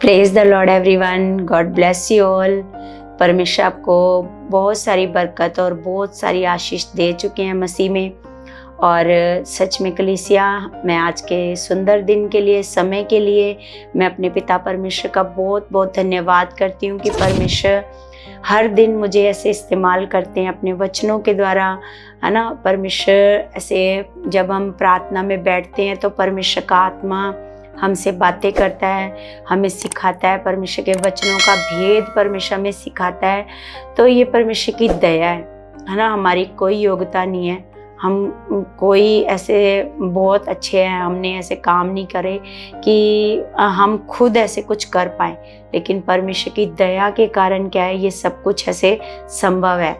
Praise the Lord everyone, God bless you all. परमेश्वर आपको बहुत सारी बरकत और बहुत सारी आशीष दे चुके हैं मसीह में। और सच में कलीसिया, मैं आज के सुंदर दिन के लिए, समय के लिए मैं अपने पिता परमेश्वर का बहुत बहुत धन्यवाद करती हूँ कि परमेश्वर हर दिन मुझे ऐसे इस्तेमाल करते हैं अपने वचनों के द्वारा, है ना। परमेश्वर ऐसे जब हम प्रार्थना में बैठते हैं तो परमेश्वर का आत्मा हमसे बातें करता है, हमें सिखाता है, परमेश्वर के वचनों का भेद परमेश्वर हमें सिखाता है। तो ये परमेश्वर की दया है ना। हमारी कोई योग्यता नहीं है, हम कोई ऐसे बहुत अच्छे हैं, हमने ऐसे काम नहीं करे कि हम खुद ऐसे कुछ कर पाए, लेकिन परमेश्वर की दया के कारण क्या है, ये सब कुछ ऐसे संभव है।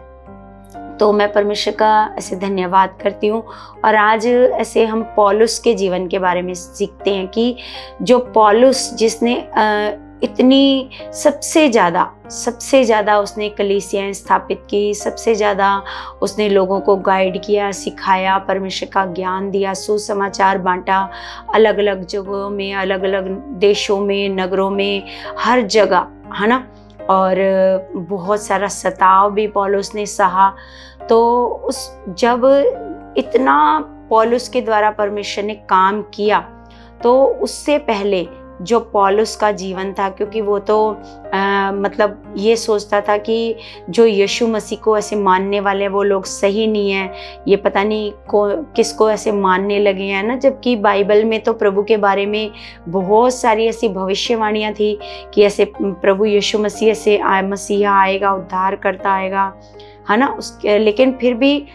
तो मैं परमेश्वर का ऐसे धन्यवाद करती हूँ। और आज ऐसे हम पौलुस के जीवन के बारे में सीखते हैं कि जो पौलुस जिसने इतनी सबसे ज़्यादा उसने कलीसियाएं स्थापित की, सबसे ज़्यादा उसने लोगों को गाइड किया, सिखाया, परमेश्वर का ज्ञान दिया, सुसमाचार बांटा, अलग अलग जगहों में, अलग अलग देशों में, नगरों में, हर जगह, है ना। और बहुत सारा सताव भी पौलुस ने सहा। तो जब इतना पौलुस के द्वारा परमेश्वर ने काम किया, तो उससे पहले जो पौलुस का जीवन था, क्योंकि वो तो मतलब ये सोचता था कि जो यीशु मसीह को ऐसे मानने वाले वो लोग सही नहीं है, ये पता नहीं किसको ऐसे मानने लगे हैं ना। जबकि बाइबल में तो प्रभु के बारे में बहुत सारी ऐसी भविष्यवाणियाँ थी कि ऐसे प्रभु यीशु मसीह ऐसे मसीहा आएगा, उद्धार करता आएगा, है ना। उसके लेकिन फिर भी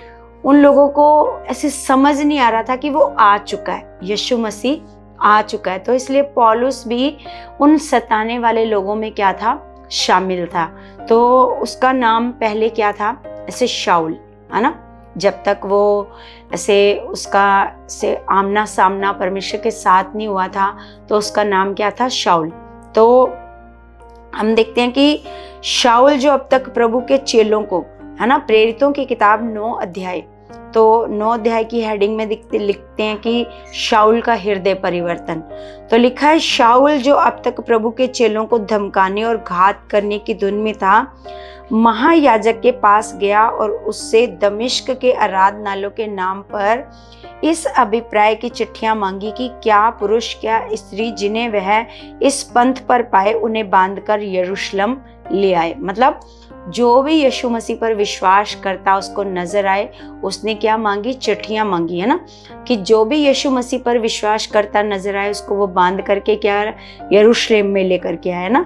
उन लोगों को ऐसे समझ नहीं आ रहा था कि वो आ चुका है, यीशु मसीह आ चुका है। तो इसलिए पौलुस भी उन सताने वाले लोगों में क्या था, शामिल था। तो उसका नाम पहले क्या था, ऐसे शाऊल, है ना। जब तक वो ऐसे उसका से आमना सामना परमेश्वर के साथ नहीं हुआ था, तो उसका नाम क्या था, शाऊल। तो हम देखते हैं कि शाऊल जो अब तक प्रभु के चेलों को, है ना, प्रेरितों की किताब 9 अध्याय, तो 9 अध्याय की हेडिंग में लिखते हैं कि शाऊल का हृदय परिवर्तन। तो लिखा है, शाऊल जो अब तक प्रभु के चेलों को धमकाने और घात करने की धुन में था, महायाजक के पास गया और उससे दमिश्क के आराधनालयों के नाम पर इस अभिप्राय की चिट्ठियां मांगी कि क्या पुरुष क्या स्त्री जिन्हें वह इस पंथ पर पाए उन्हें बांधकर यरूशलेम ले आए। मतलब जो भी यीशु मसीह पर विश्वास करता उसको नजर आए, उसने क्या मांगी, चिट्ठियां मांगी, है ना, कि जो भी यीशु मसीह पर विश्वास करता नजर आए उसको वो बांध करके क्या यरूशलेम में लेकर के आया ना।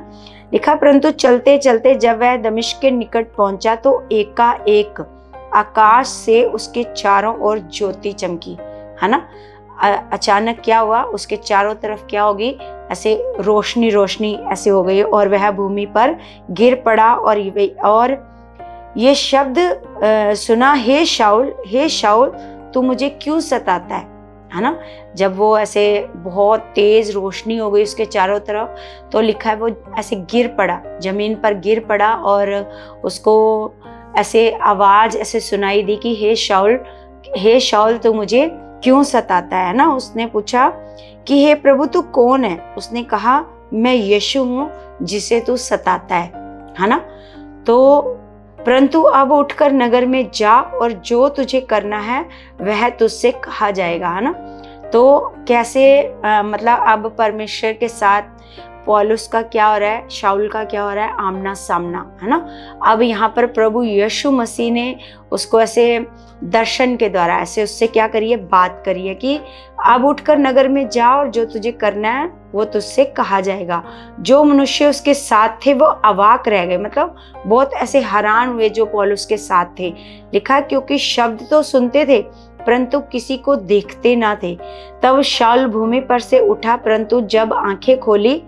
लिखा, परंतु चलते चलते जब वह दमिश्क के निकट पहुंचा तो एकाएक आकाश से उसके चारों ओर ज्योति चमकी, है ना। अचानक क्या हुआ, उसके चारों तरफ क्या होगी, ऐसे रोशनी रोशनी ऐसे हो गई और वह भूमि पर गिर पड़ा और ये शब्द सुना, हे शाऊल तू मुझे क्यों सताता है ना। जब वो ऐसे बहुत तेज रोशनी हो गई उसके चारों तरफ, तो लिखा है वो ऐसे गिर पड़ा, जमीन पर गिर पड़ा और उसको ऐसे आवाज ऐसे सुनाई दी कि हे शाऊल तू मुझे क्यों सताता है ना। उसने पूछा कि हे प्रभु तू कौन है। उसने कहा, मैं यीशु हूँ जिसे तू सताता है ना। तो परंतु अब उठकर नगर में जा और जो तुझे करना है वह तुझसे कहा जाएगा, है ना। तो कैसे मतलब अब परमेश्वर के साथ पौलुस का क्या हो रहा है, शाऊल का क्या हो रहा है, आमना सामना, है ना। अब यहाँ पर प्रभु यीशु मसीह ने उसको ऐसे दर्शन के द्वारा ऐसे उससे क्या करिए, बात करिए कि अब उठकर नगर में जा और जो तुझे करना है वो तुझसे कहा जाएगा। जो मनुष्य उसके साथ थे वो अवाक रह गए, मतलब बहुत ऐसे हैरान हुए जो पौलुस के साथ थे। लिखा, क्योंकि शब्द तो सुनते थे परंतु किसी को देखते ना थे। तब शाऊल भूमि पर से उठा, परंतु जब आंखें खोली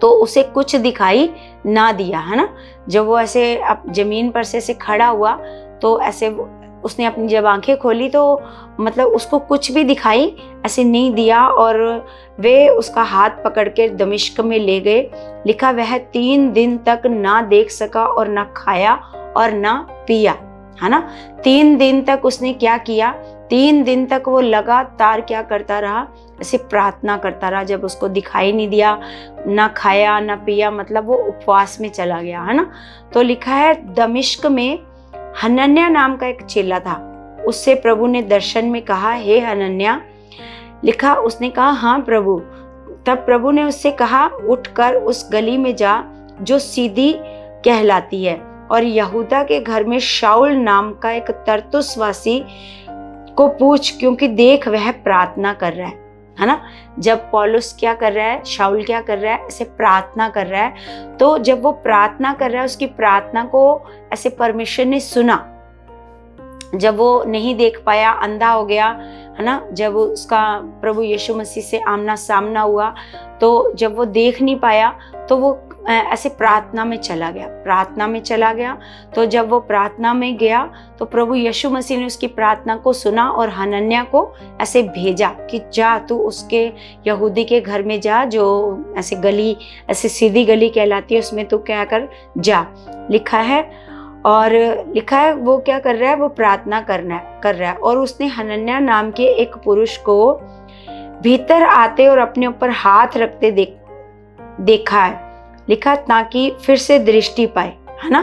तो उसे कुछ दिखाई ना दिया, है ना। जब वो ऐसे जमीन पर से खड़ा हुआ तो ऐसे उसने अपनी जब आंखें खोली तो मतलब उसको कुछ भी दिखाई ऐसे नहीं दिया और वे उसका हाथ पकड़ के दमिश्क में ले गए। लिखा, वह 3 दिन तक ना देख सका और ना खाया और ना पिया, है ना। 3 दिन तक उसने क्या किया, 3 दिन तक वो लगातार क्या करता रहा, ऐसे प्रार्थना करता रहा। जब उसको दिखाई नहीं दिया, ना खाया ना पिया, मतलब वो उपवास में चला गया, है ना। तो लिखा है दमिश्क में हनन्याह नाम का एक चेला था। उससे प्रभु ने दर्शन में कहा, हे हनन्याह। लिखा, उसने कहा, हाँ प्रभु। तब प्रभु ने उससे कहा, उठकर उस गली में जा जो सीधी कहलाती है, और यहूदा के घर में शाऊल नाम का एक तरसुसवासी को पूछ, क्योंकि देख वह प्रार्थना कर रहा है ना। जब पौलुस क्या कर रहा है, शाऊल क्या कर रहा है, ऐसे प्रार्थना कर रहा है। तो जब वो प्रार्थना कर रहा है, उसकी प्रार्थना को ऐसे परमेश्वर ने सुना। जब वो नहीं देख पाया, अंधा हो गया, है ना, जब उसका प्रभु यीशु मसीह से आमना सामना हुआ, तो जब वो देख नहीं पाया तो वो ऐसे प्रार्थना में चला गया। तो जब वो प्रार्थना में गया तो प्रभु यीशु मसीह ने उसकी प्रार्थना को सुना और हनन्याह को ऐसे भेजा कि जा तू उसके यहूदी के घर में जा, जो ऐसे गली, ऐसे सीधी गली कहलाती है, उसमें तू क्या कर जा। लिखा है वो क्या कर रहा है, वो प्रार्थना कर रहा है। और उसने हनन्याह नाम के एक पुरुष को भीतर आते और अपने ऊपर हाथ रखते देखा है। लिखा, ताकि फिर से दृष्टि पाए, है ना।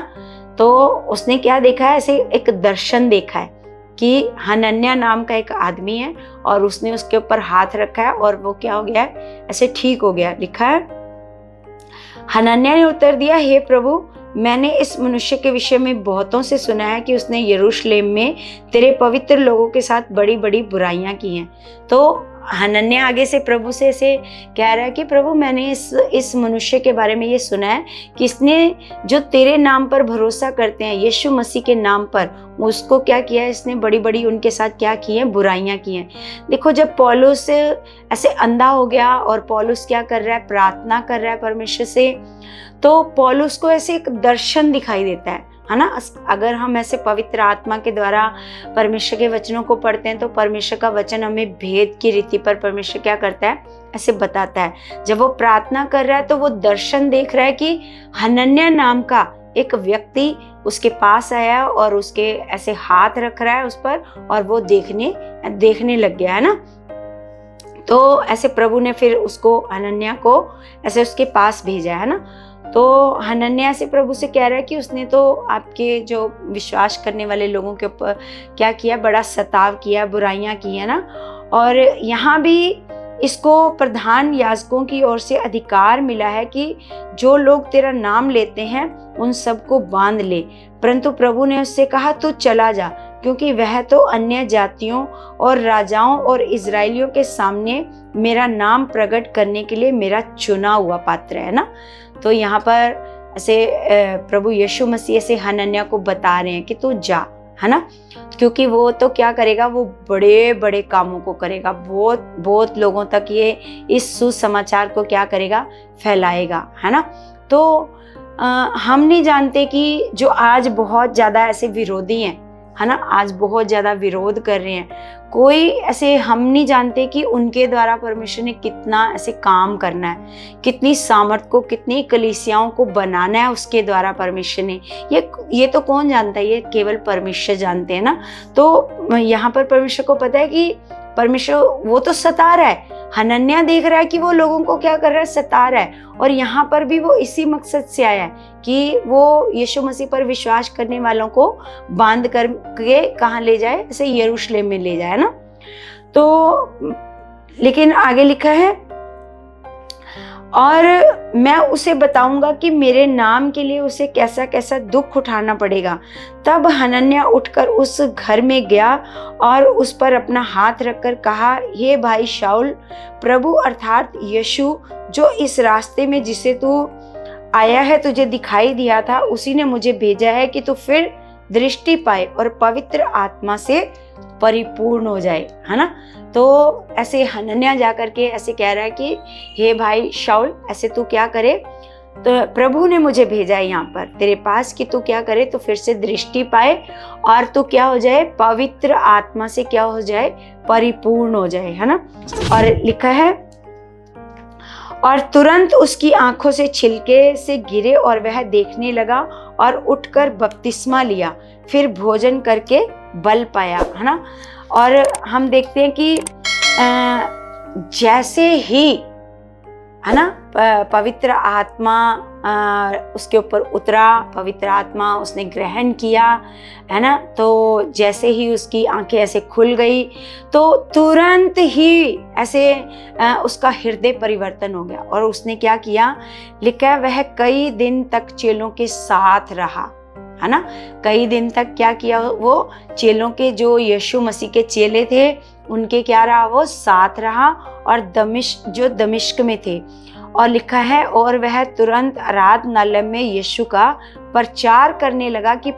तो उसने क्या देखा है, ऐसे एक दर्शन देखा है कि हनन्याह नाम का एक आदमी है और उसने उसके ऊपर हाथ रखा है और वो क्या हो गया है, ऐसे ठीक हो गया। लिखा है, हनन्याह ने उत्तर दिया, हे प्रभु, मैंने इस मनुष्य के विषय में बहुतों से सुना है कि उसने यरूशलेम में तेरे पवित्र लोगों के साथ बड़ी बड़ी बुराइयां की हैं। तो हनन्याह आगे से प्रभु से ऐसे कह रहा है कि प्रभु, मैंने इस मनुष्य के बारे में ये सुना है कि इसने जो तेरे नाम पर भरोसा करते हैं, यीशु मसीह के नाम पर, उसको क्या किया है, इसने बड़ी बड़ी उनके साथ क्या की है, बुराइयां की हैं। देखो, जब पौलुस ऐसे अंधा हो गया और पौलुस क्या कर रहा है, प्रार्थना कर रहा है परमेश्वर से, तो पौलुस को ऐसे एक दर्शन दिखाई देता है ना। अगर हम ऐसे पवित्र आत्मा के द्वारा परमेश्वर के वचनों को पढ़ते हैं तो परमेश्वर का वचन हमें भेद की रीति पर परमेश्वर क्या करता है, ऐसे बताता है। जब वो प्रार्थना कर रहा है तो वो दर्शन देख रहा है कि हनन्याह नाम का एक व्यक्ति उसके पास आया और उसके ऐसे हाथ रख रहा है उस पर, और वो देखने लग गया, है ना। तो ऐसे प्रभु ने फिर उसको, हनन्याह को ऐसे उसके पास भेजा, है ना। तो हनन्याह से प्रभु से कह रहा है कि उसने तो आपके जो विश्वास करने वाले लोगों के ऊपर क्या किया, बड़ा सताव किया, बुराइयां की है ना। और यहाँ भी इसको प्रधान याजकों की ओर से अधिकार मिला है कि जो लोग तेरा नाम लेते हैं उन सबको बांध ले। परंतु प्रभु ने उससे कहा, तू चला जा, क्योंकि वह तो अन्य जातियों और राजाओं और इजरायलियों के सामने मेरा नाम प्रकट करने के लिए मेरा चुना हुआ पात्र है ना। तो यहाँ पर ऐसे प्रभु यीशु मसीह से हनन्याह को बता रहे हैं कि तू जा, है ना, क्योंकि वो तो क्या करेगा, वो बड़े बड़े कामों को करेगा, बहुत लोगों तक ये इस सुसमाचार को क्या करेगा, फैलाएगा, है ना। तो हम नहीं जानते कि जो आज बहुत ज़्यादा ऐसे विरोधी हैं, है ना, आज बहुत ज़्यादा विरोध कर रहे हैं, कोई ऐसे हम नहीं जानते कि उनके द्वारा परमेश्वर ने कितना ऐसे काम करना है, कितनी सामर्थ को, कितनी कलीसियाओं को बनाना है उसके द्वारा परमेश्वर ने। ये तो कौन जानता है, ये केवल परमेश्वर जानते हैं ना। तो यहाँ पर परमेश्वर को पता है कि परमेश्वर वो तो सता रहा है, हनन्याह देख रहा है कि वो लोगों को क्या कर रहा है, सता रहा है। और यहाँ पर भी वो इसी मकसद से आया है कि वो यीशु मसीह पर विश्वास करने वालों को बांध करके कहाँ ले जाए, ऐसे यरूशलेम में ले जाए ना। तो लेकिन आगे लिखा है, और मैं उसे बताऊंगा कि मेरे नाम के लिए उसे कैसा कैसा दुख उठाना पड़ेगा। तब हनन्याह उठकर उस घर में गया और उस पर अपना हाथ रखकर कहा, हे भाई शाऊल, प्रभु अर्थात यीशु जो इस रास्ते में जिसे तू आया है तुझे दिखाई दिया था, उसी ने मुझे भेजा है कि तू फिर दृष्टि पाए और पवित्र आत्मा से परिपूर्ण हो जाए, है ना। तो ऐसे हनन्याह जाकर के ऐसे कह रहा है कि हे भाई शाऊल, ऐसे तू क्या करे, तो प्रभु ने मुझे भेजा है यहाँ पर तेरे पास कि तू क्या करे, तो फिर से दृष्टि पाए और तू क्या हो जाए, पवित्र आत्मा से क्या हो जाए, परिपूर्ण हो जाए, है ना। और लिखा है, और तुरंत उसकी आंखों से छिलके से गिरे और वह देखने लगा और उठकर बपतिस्मा लिया, फिर भोजन करके बल पाया, है ना। और हम देखते हैं कि जैसे ही, है ना, पवित्र आत्मा उसके ऊपर उतरा, पवित्र आत्मा उसने ग्रहण किया, है ना, तो जैसे ही उसकी आंखें ऐसे खुल गई तो तुरंत ही ऐसे उसका हृदय परिवर्तन हो गया। और उसने क्या किया, लिखा है वह कई दिन तक चेलों के साथ रहा, है ना। कई दिन तक क्या किया, वो चेलों के, जो यीशु मसीह के चेले थे उनके क्या रहा, वो साथ रहा, और दमिश्क में थे। और लिखा है और वह तुरंत आराधनालय में यीशु का प्रचार करने लगा कि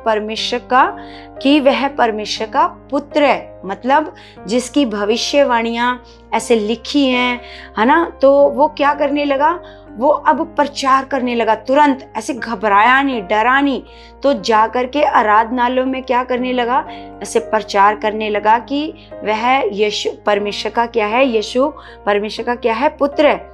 वह परमेश्वर का पुत्र है, मतलब जिसकी भविष्यवाणियां ऐसे लिखी हैं, है ना। तो वो क्या करने लगा, वो अब प्रचार करने लगा, तुरंत ऐसे घबराया नहीं, डरा नहीं, तो जाकर के आराधनालयों में क्या करने लगा, ऐसे प्रचार करने लगा कि वह यीशु परमेश्वर का क्या है, यीशु परमेश्वर का क्या है, पुत्र है।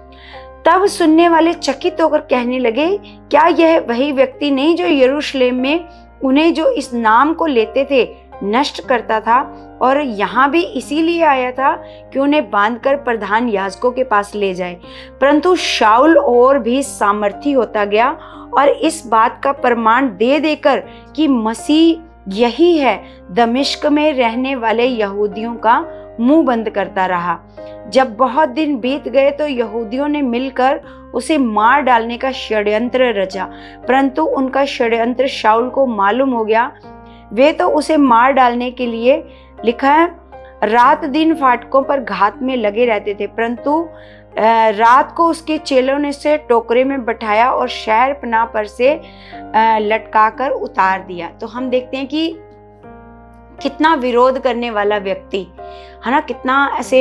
तब सुनने वाले चकित होकर कहने लगे, क्या यह वही व्यक्ति नहीं जो यरूशलेम में उन्हें जो इस नाम को लेते थे नष्ट करता था, और यहाँ भी इसीलिए आया था कि उन्हें बांधकर प्रधान याजकों के पास ले जाए। परंतु शाऊल और भी सामर्थी होता गया और इस बात का प्रमाण दे देकर कि मसीह यही है, दमिश्क में रहने वाले यहूदियों का मुंह बंद करता रहा। जब बहुत दिन बीत गए तो यहूदियों ने मिलकर उसे मार डालने का षड्यंत्र रचा, परंतु उनका षड्यंत्र शाऊल को मालूम हो गया। वे तो उसे मार डालने के लिए, लिखा है, रात दिन फाटकों पर घात में लगे रहते थे, परंतु रात को उसके चेलों ने उसे टोकरे में बैठाया और शहर पनाह पर से लटकाकर उतार दिया। तो हम देखते हैं कि कितना विरोध करने वाला व्यक्ति, है ना, कितना ऐसे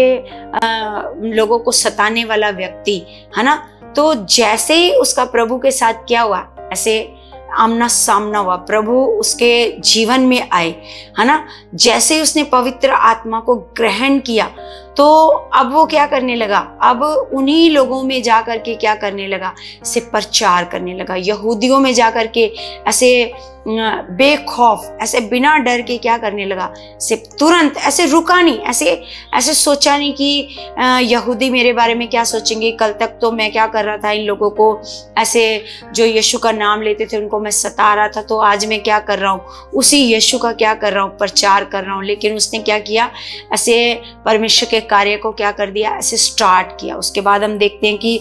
लोगों को सताने वाला व्यक्ति, है ना, तो जैसे ही उसका प्रभु के साथ क्या हुआ, ऐसे आमना सामना हुआ, प्रभु उसके जीवन में आए, है ना, जैसे ही उसने पवित्र आत्मा को ग्रहण किया तो अब वो क्या करने लगा, अब उन्हीं लोगों में जा करके क्या करने लगा, ऐसे प्रचार करने लगा, यहूदियों में जा करके ऐसे बेखौफ, ऐसे बिना डर के क्या करने लगा, से तुरंत ऐसे रुका नहीं, ऐसे सोचा नहीं कि यहूदी मेरे बारे में क्या सोचेंगे, कल तक तो मैं क्या कर रहा था, इन लोगों को ऐसे जो यीशु का नाम लेते थे उनको मैं सता रहा था, तो आज मैं क्या कर रहा हूँ, उसी यीशु का क्या कर रहा हूँ, प्रचार कर रहा हूँ। लेकिन उसने क्या किया, ऐसे परमेश्वर के कार्य को क्या कर दिया, ऐसे स्टार्ट किया। उसके बाद हम देखते हैं कि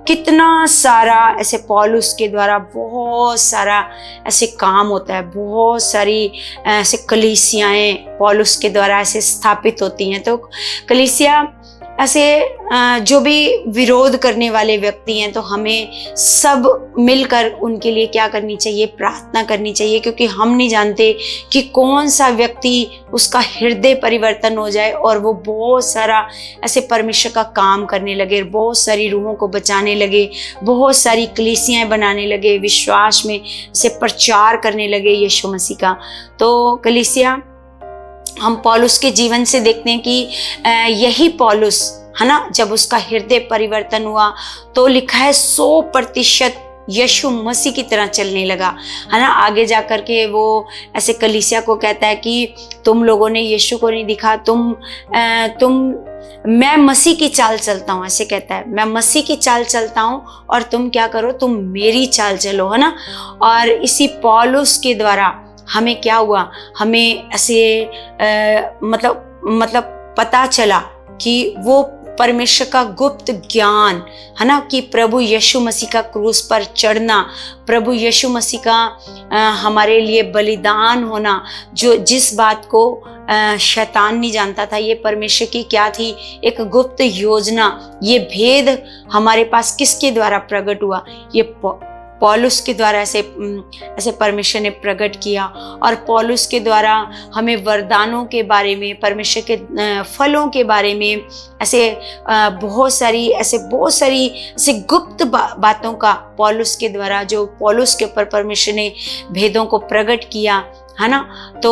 कितना सारा ऐसे पौलुस के द्वारा बहुत सारा ऐसे काम होता है, बहुत सारी ऐसे कलीसियाएं पौलुस के द्वारा ऐसे स्थापित होती हैं। तो कलीसिया ऐसे जो भी विरोध करने वाले व्यक्ति हैं, तो हमें सब मिलकर उनके लिए क्या करनी चाहिए, प्रार्थना करनी चाहिए, क्योंकि हम नहीं जानते कि कौन सा व्यक्ति उसका हृदय परिवर्तन हो जाए और वो बहुत सारा ऐसे परमेश्वर का काम करने लगे, बहुत सारी रूहों को बचाने लगे, बहुत सारी कलीसियाएं बनाने लगे, विश्वास में से प्रचार करने लगे यीशु मसीह का। तो कलीसिया हम पौलुस के जीवन से देखते हैं कि यही पौलुस, है ना, जब उसका हृदय परिवर्तन हुआ तो लिखा है 100% यीशु मसीह की तरह चलने लगा, है ना। आगे जाकर के वो ऐसे कलीसिया को कहता है कि तुम लोगों ने यीशु को नहीं दिखा, मैं मसीह की चाल चलता हूँ, ऐसे कहता है, मैं मसीह की चाल चलता हूँ और तुम क्या करो, तुम मेरी चाल चलो, है ना। और इसी पौलुस के द्वारा हमें क्या हुआ, हमें ऐसे मतलब पता चला कि वो परमेश्वर का गुप्त ज्ञान, है ना, कि प्रभु यीशु मसीह का क्रूस पर चढ़ना, प्रभु यीशु मसीह का हमारे लिए बलिदान होना, जो जिस बात को शैतान नहीं जानता था, ये परमेश्वर की क्या थी, एक गुप्त योजना। ये भेद हमारे पास किसके द्वारा प्रकट हुआ, ये पौलुस के द्वारा ऐसे परमेश्वर ने प्रकट किया। और पौलुस के द्वारा हमें वरदानों के बारे में, परमेश्वर के फलों के बारे में ऐसे बहुत सारी गुप्त बातों का पौलुस के द्वारा, जो पौलुस के ऊपर परमेश्वर ने भेदों को प्रकट किया, है ना। तो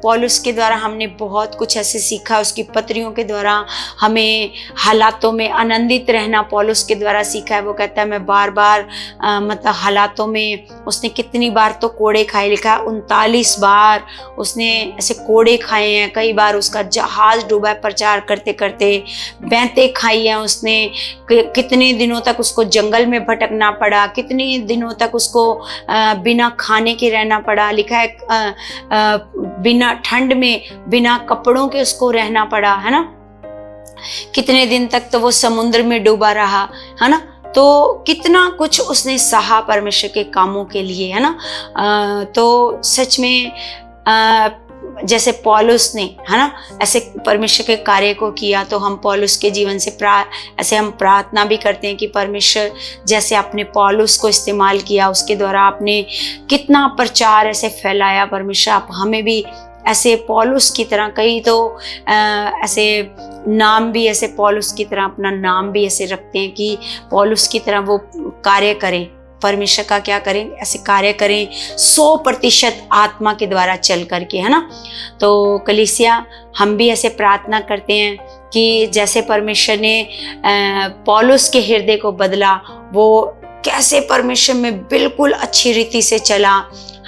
पौलुस के द्वारा हमने बहुत कुछ ऐसे सीखा, उसकी पत्रियों के द्वारा हमें हालातों में आनंदित रहना पौलुस के द्वारा सीखा है। वो कहता है मैं बार बार मतलब हालातों में, उसने कितनी बार तो कोड़े खाए, लिखा 39 बार उसने ऐसे कोड़े खाए हैं, कई बार उसका जहाज डूबा है प्रचार करते करते, बैंतें खाई हैं उसने, कितने दिनों तक उसको जंगल में भटकना पड़ा, कितने दिनों तक उसको बिना खाने के रहना पड़ा। लिखा है बिना ठंड में बिना कपड़ों के उसको रहना पड़ा, है ना। कितने दिन तक तो वो समुद्र में डूबा रहा, है ना। तो कितना कुछ उसने सहा परमेश्वर के कामों के लिए, है ना। तो सच में जैसे पौलुस ने, है ना, ऐसे परमेश्वर के कार्य को किया, तो हम पौलुस के जीवन से ऐसे हम प्रार्थना भी करते हैं कि परमेश्वर जैसे आपने पौलुस को इस्तेमाल किया, उसके द्वारा आपने कितना प्रचार ऐसे फैलाया, परमेश्वर आप हमें भी ऐसे पौलुस की तरह, कई तो ऐसे नाम भी ऐसे पौलुस की तरह, अपना नाम भी ऐसे रखते हैं कि पौलुस की तरह वो कार्य करें, परमेश्वर का क्या करें, ऐसे कार्य करें 100% आत्मा के द्वारा चल करके, है ना। तो कलीसिया हम भी ऐसे प्रार्थना करते हैं कि जैसे परमेश्वर ने पौलुस के हृदय को बदला, वो कैसे परमेश्वर में बिल्कुल अच्छी रीति से चला,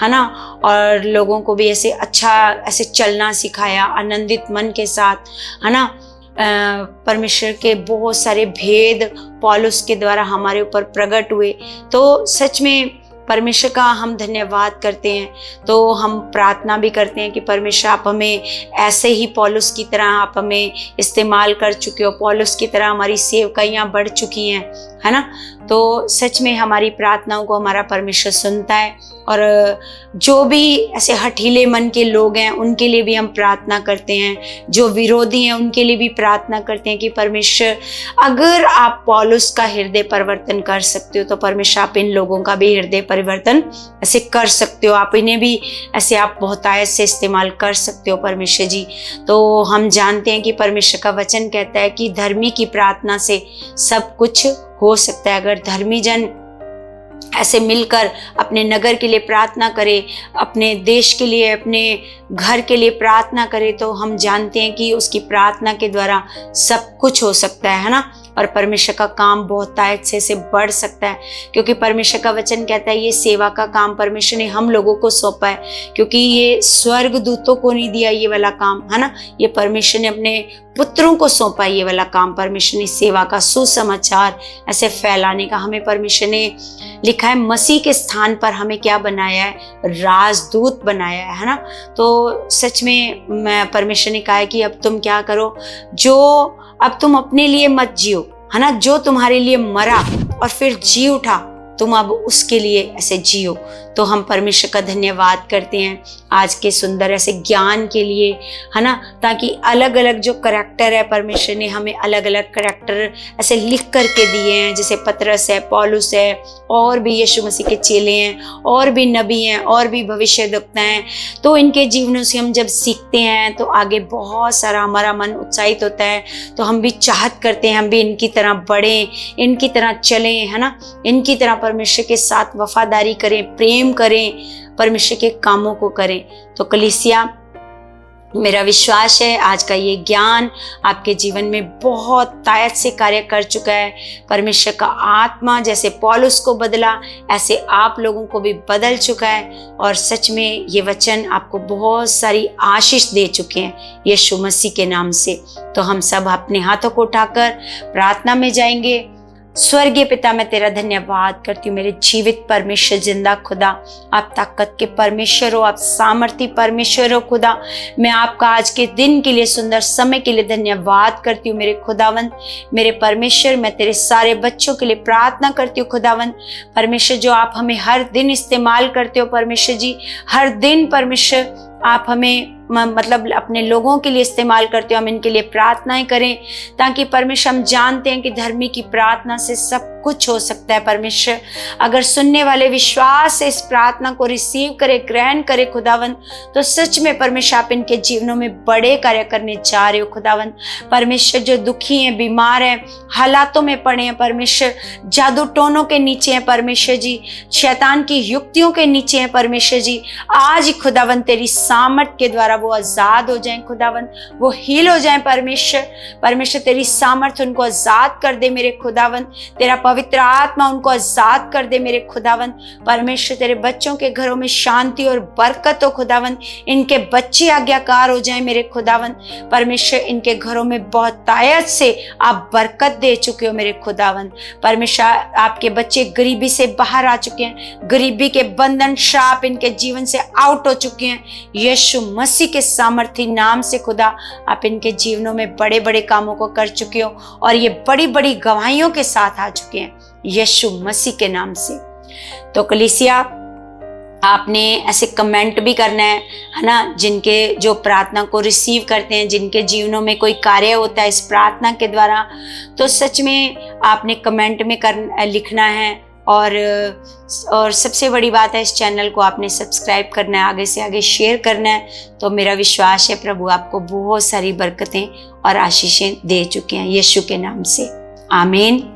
है ना, और लोगों को भी ऐसे अच्छा ऐसे चलना सिखाया आनंदित मन के साथ, है ना। परमेश्वर के बहुत सारे भेद पौलुस के द्वारा हमारे ऊपर प्रकट हुए। तो सच में परमेश्वर का हम धन्यवाद करते हैं। तो हम प्रार्थना भी करते हैं कि परमेश्वर आप हमें ऐसे ही पौलुस की तरह आप हमें इस्तेमाल कर चुके हो, पौलुस की तरह हमारी सेवकाइयाँ बढ़ चुकी हैं, है ना। तो सच में हमारी प्रार्थनाओं को हमारा परमेश्वर सुनता है, और जो भी ऐसे हठीले मन के लोग हैं उनके लिए भी हम प्रार्थना करते हैं, जो विरोधी हैं उनके लिए भी प्रार्थना करते हैं कि परमेश्वर अगर आप पौलुस का हृदय परिवर्तन कर सकते हो, तो परमेश्वर आप इन लोगों का भी हृदय परिवर्तन ऐसे कर सकते हो, आप इन्हें भी ऐसे आप बहुतायत से इस्तेमाल कर सकते हो परमेश्वर जी। तो हम जानते हैं कि परमेश्वर का वचन कहता है कि धर्मी की प्रार्थना से सब कुछ हो सकता है। अगर धर्मी जन ऐसे मिलकर अपने नगर के लिए प्रार्थना करे, अपने देश के लिए, अपने घर के लिए प्रार्थना करे, तो हम जानते हैं कि उसकी प्रार्थना के द्वारा सब कुछ हो सकता है ना। और परमेश्वर का काम बहुतायत से बढ़ सकता है, क्योंकि परमेश्वर का वचन कहता है ये सेवा का काम परमेश्वर ने हम लोगों को सौंपा है, क्योंकि ये स्वर्ग दूतों को नहीं दिया ये वाला काम, है ना। ये परमेश्वर ने अपने पुत्रों को सौंपा ये वाला काम। परमेश्वर ने सेवा का सुसमाचार ऐसे फैलाने का हमें परमेश्वर ने लिखा है, मसीह के स्थान पर हमें क्या बनाया है, राजदूत बनाया है ना। तो सच में परमेश्वर ने कहा है कि अब तुम क्या करो, जो अब तुम अपने लिए मत जियो, है ना, जो तुम्हारे लिए मरा और फिर जी उठा, तुम अब उसके लिए ऐसे जियो। तो हम परमेश्वर का धन्यवाद करते हैं आज के सुंदर ऐसे ज्ञान के लिए, है ना, ताकि अलग अलग जो करैक्टर है परमेश्वर ने हमें अलग अलग करैक्टर ऐसे लिख करके दिए हैं, जैसे पतरस है, पौलुस है, और भी यीशु मसीह के चेले हैं, और भी नबी हैं, और भी भविष्यद्वक्ता हैं। तो इनके जीवनों से हम जब सीखते हैं तो आगे बहुत सारा हमारा मन उत्साहित होता है। तो हम भी चाहत करते हैं हम भी इनकी तरह बढ़ें, इनकी तरह चलें, है ना, इनकी तरह परमेश्वर के साथ वफादारी करें, प्रेम करें, परमेश्वर के कामों को करें। तो कलीसिया, मेरा विश्वास है आज का ये ज्ञान आपके जीवन में बहुत ताकत से कार्य कर चुका है। परमेश्वर का आत्मा जैसे पौलुस को बदला, ऐसे आप लोगों को भी बदल चुका है, और सच में ये वचन आपको बहुत सारी आशीष दे चुके हैं यीशु मसीह के नाम से। तो हम सब अपने हाथों को उठाकर प्रार्थना में जाएंगे। स्वर्गीय पिता, मैं तेरा धन्यवाद करती हूँ, मेरे जीवित परमेश्वर, जिंदा खुदा, आप ताकत के परमेश्वर हो, आप सामर्थी परमेश्वर हो खुदा। मैं आपका आज के दिन के लिए, सुंदर समय के लिए धन्यवाद करती हूँ मेरे खुदावंद, मेरे परमेश्वर। मैं तेरे सारे बच्चों के लिए प्रार्थना करती हूँ खुदावंद परमेश्वर, जो आप हमें हर दिन इस्तेमाल करते हो परमेश्वर जी, हर दिन परमेश्वर आप हमें मतलब अपने लोगों के लिए इस्तेमाल करते हो। हम इनके लिए प्रार्थनाएं करें, ताकि परमेश्वर हम जानते हैं कि धर्मी की प्रार्थना से सब कुछ हो सकता है परमेश्वर। अगर सुनने वाले विश्वास से इस प्रार्थना को रिसीव करे, ग्रहण करे खुदावंद, तो सच में परमेश्वर आप इनके जीवनों में बड़े कार्य करने जा रहे हो खुदावंद परमेश्वर। जो दुखी हैं, बीमार हैं, हालातों में पड़े हैं परमेश्वर, जादू टोनों के नीचे हैं परमेश्वर जी, शैतान की युक्तियों के नीचे हैं परमेश्वर जी, आज खुदावंद तेरी सामर्थ के द्वारा वो आजाद हो जाएं खुदावंद, वो हील हो जाएं परमेश्वर। परमेश्वर तेरी सामर्थ उनको आजाद कर दे मेरे खुदावंद। तेरा पवित्र आत्मा उनको आजाद कर दे मेरे खुदावंद। परमेश्वर तेरे बच्चों के घरों में शांति और बरकत हो खुदावंद। इनके बच्चे आज्ञाकार हो जाएं मेरे खुदावंद। परमेश्वर इनके घरों में बहुत तायत से आप बरकत दे चुके हो मेरे खुदावंद। परमेश्वर आपके बच्चे गरीबी से बाहर आ चुके हैं, गरीबी के बंधन श्राप इनके जीवन से आउट हो चुके हैं। यीशु मसीह के सामर्थी नाम से खुदा आप इनके जीवनों में बड़े बड़े कामों को कर चुके हो और ये बड़ी बड़ी गवाहियों के साथ आ चुके हैं यीशु मसीह के नाम से। तो कलीसिया, आपने ऐसे कमेंट भी करना है ना, जिनके जो प्रार्थना को रिसीव करते हैं, जिनके जीवनों में कोई कार्य होता है इस प्रार्थना के द्वारा, तो सच में आपने कमेंट में लिखना है। और सबसे बड़ी बात है, इस चैनल को आपने सब्सक्राइब करना है, आगे से आगे शेयर करना है। तो मेरा विश्वास है प्रभु आपको बहुत सारी बरकतें और आशीषें दे चुके हैं यीशु के नाम से। आमीन।